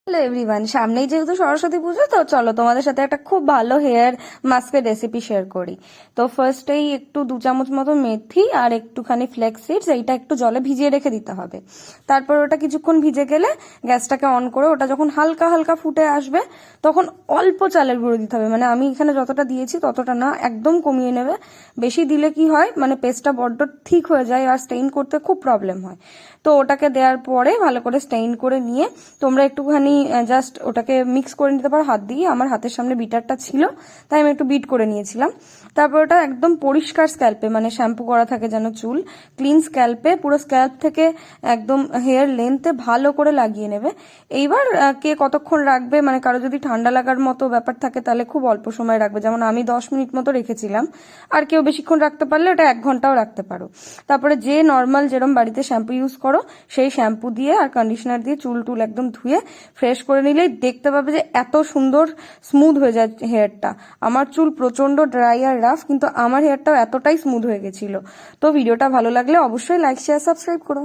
Hello everyone, সামনেই যেহেতু সরস্বতী পুজো, তো চলো তোমাদের সাথে একটা খুব ভালো হেয়ার মাস্কের রেসিপি শেয়ার করি। তো ফার্স্টেই একটু 2 চামচ মতো মেথি আর একটুখানি ফ্লেক্স সিডস এইটা একটু জলে ভিজিয়ে রেখে দিতে হবে। তারপর ওটা কিছুক্ষণ ভিজে গেলে গ্যাসটাকে অন করে ওটা যখন হালকা হালকা ফুটে আসবে তখন অল্প চালের গুঁড়ো দিতে হবে। মানে আমি এখানে যতটা দিয়েছি ততটা না, একদম কমিয়ে নেবে। বেশি দিলে কি হয়, মানে পেস্টটা বড্ড ঠিক হয়ে যায় আর স্টেইন করতে খুব প্রবলেম হয়। তো ওটাকে দেওয়ার পরে ভালো করে স্টেইন করে নিয়ে তোমরা একটুখানি জাস্ট ওটাকে মিক্স করে নিতে পারো হাত দিয়ে। আমার হাতের সামনে বিটারটা ছিল তাই আমি একটু বিট করে নিয়েছিলাম। তারপর ওটা একদম পরিষ্কার স্ক্যাল্পে, মানে শ্যাম্পু করা থাকে যেন চুল, ক্লিন স্ক্যাল্পে পুরো স্ক্যাল্প থেকে একদম হেয়ার লেন্থে ভালো করে লাগিয়ে নেবে। এইবার কে কতক্ষণ রাখবে, মানে কারো যদি ঠান্ডা লাগার মতো ব্যাপার থাকে তাহলে খুব অল্প সময় রাখবে, যেমন আমি 10 মিনিট মতো রেখেছিলাম। আর কেউ বেশিক্ষণ রাখতে পারলে ওটা 1 ঘন্টাও রাখতে পারো। তারপরে যে নর্মাল যেরকম বাড়িতে শ্যাম্পু ইউজ করো সেই শ্যাম্পু দিয়ে আর কন্ডিশনার দিয়ে চুল টুল একদম ধুয়ে ফ্রেশ করে নিলেই দেখতে পাবে যে এত সুন্দর স্মুথ হয়ে যায় হেয়ারটা। আমার চুল প্রচন্ড ড্রাই আর রাফ, কিন্তু আমার হেয়ারটাও এতটাই স্মুথ হয়ে গেছিল। তো ভিডিওটা ভালো লাগলে অবশ্যই লাইক শেয়ার সাবস্ক্রাইব করো।